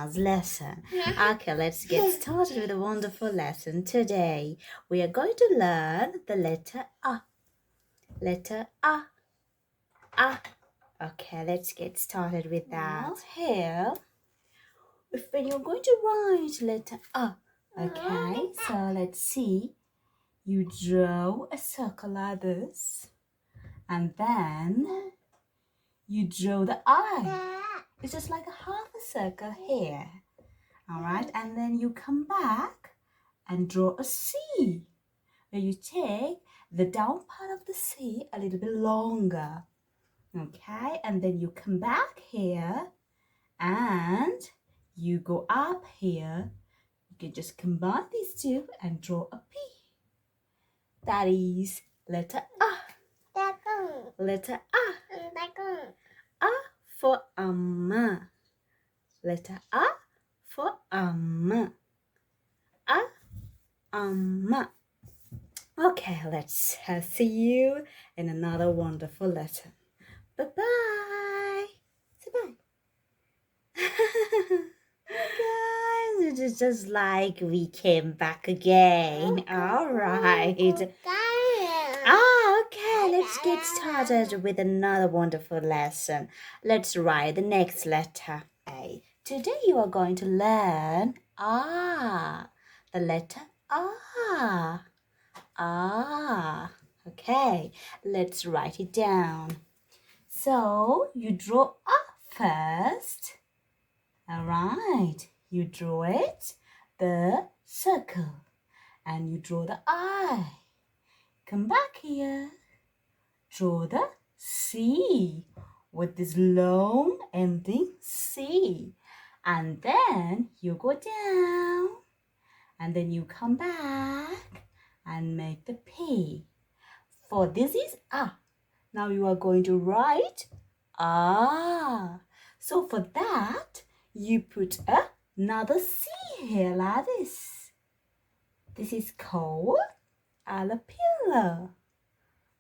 Mama's lesson. Okay, let's get started with a wonderful lesson today. We are going to learn the letter A. Letter A. A. Okay, let's get started with that. Now, here, when you're going to write letter A, okay, so let's see. You draw a circle like this, and then you draw the eye. It's just like a half a circle here. All right, and then you come back and draw a C, where you take the down part of the C a little bit longer. Okay, and then you come back here and you go up here. You can just combine these two and draw a P. That is letter A. Letter A. A for Amma. Letter A for Amma. A, Amma. Okay, let's see you in another wonderful lesson. Bye-bye. Say bye. Guys, it is just like we came back again. All right. Okay, let's get started with another wonderful lesson. Let's write the next letter. Okay. Today you are going to learn the letter A. Okay, let's write it down. So you draw A first. All right, you draw it, the circle, and you draw the eye. Come back here. Draw the C with this long ending C. And then you go down. And then you come back and make the P. For this is A. Now you are going to write A. So for that, you put another C here like this. This is called Alapilla.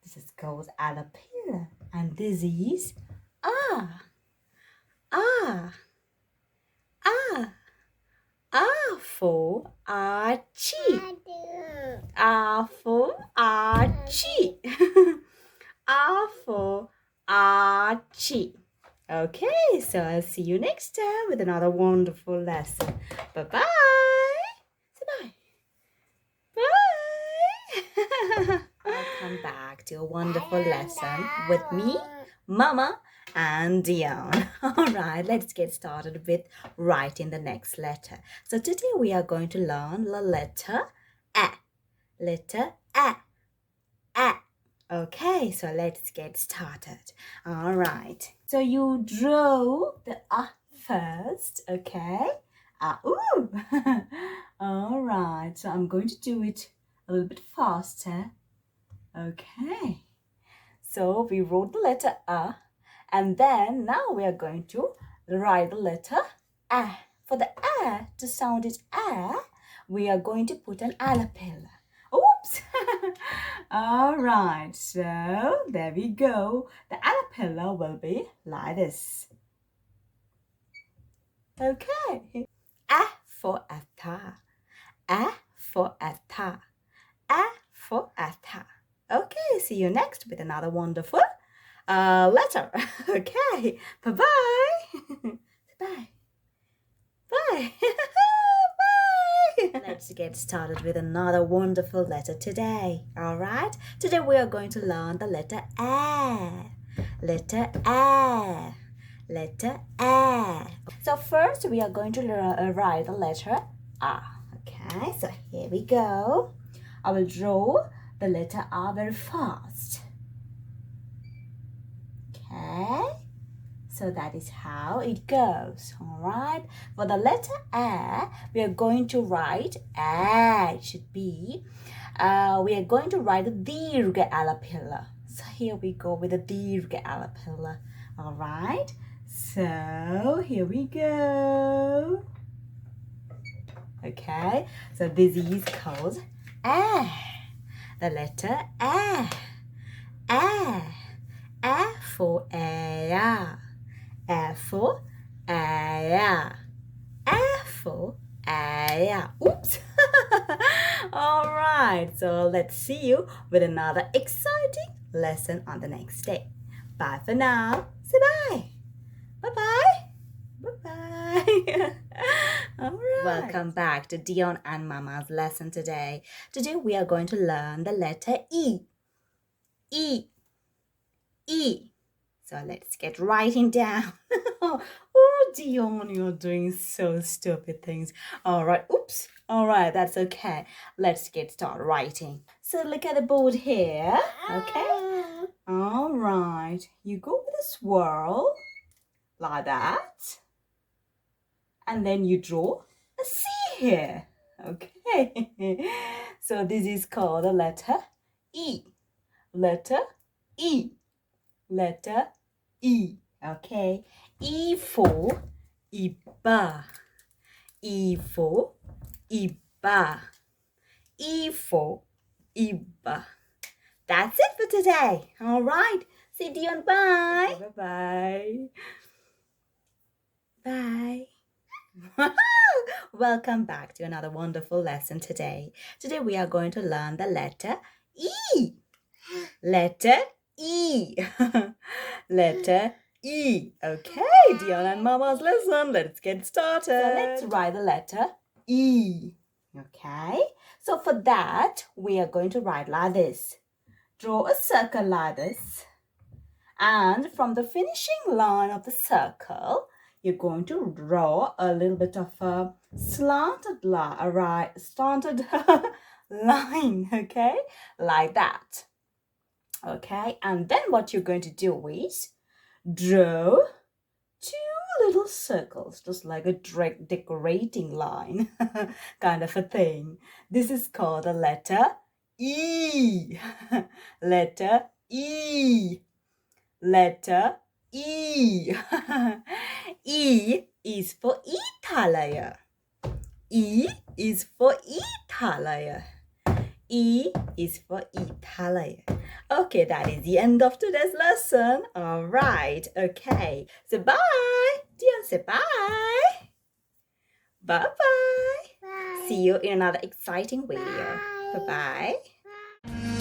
This is called Alapilla. And this is A. A. A. A for Archie. A for Archie. A for Archie. Okay, so I'll see you next time with another wonderful lesson. Bye-bye. Say bye. Bye. Welcome back to a wonderful lesson with me, Mama, and Dion. All right, let's get started with writing the next letter. So today we are going to learn the letter A. Letter A. A. Okay, so let's get started. All right. So you draw the A first, okay? Ooh. All right. So I'm going to do it a little bit faster. Okay. So we wrote the letter A, and then now we are going to write the letter A. For the A to sound it A, we are going to put an alapilla. Oops! All right, so there we go. The alapilla will be like this. Okay. A for Ata. A for Ata. A for Ata. Okay, see you next with another wonderful letter. Okay, bye-bye. Bye. Bye. Bye. Let's get started with another wonderful letter today. All right, today we are going to learn the letter A. Letter A. Letter A. So first we are going to write the letter A. Okay, so here we go. I will draw the letter A very fast. Okay, so that is how it goes. All right, for the letter A, we are going to write A. It should be, we are going to write the Dirgha alapilla. So here we go with the Dirgha alapilla. All right, so here we go. Okay, so this is called A. The letter A. A. A for air. A for air. A. for A. Oops. All right. So let's see you with another exciting lesson on the next day. Bye for now. Say bye. Bye-bye. Bye-bye. All right. Welcome back to Dion and Mama's lesson today. Today we are going to learn the letter E. E. E. So let's get writing down. Oh, Dion, you're doing so stupid things. All right. Oops. All right. That's okay. Let's get started writing. So look at the board here. Okay. All right. You go with a swirl like that. And then you draw a C here. Okay. So this is called the letter E. Letter E. Letter E. Okay. E for Iba. E for Iba. E for Iba. That's it for today. All right. Say Dion bye. Okay, bye-bye. Bye. Welcome back to another wonderful lesson today. Today we are going to learn the letter E. Letter E. Letter E. Okay, Dion and Mama's lesson. Let's get started. So let's write the letter E. Okay, so for that, we are going to write like this. Draw a circle like this. And from the finishing line of the circle, you're going to draw a little bit of a slanted line, line, okay? Like that. Okay, and then what you're going to do is draw two little circles, just like a decorating line kind of a thing. This is called the letter E. Letter E. Letter E. E is for Italya. E is for Italya. E is for Italy. Okay, that is the end of today's lesson. All right, okay. So bye. Dion, say bye. Bye-bye. Bye. See you in another exciting video. Bye-bye. Bye.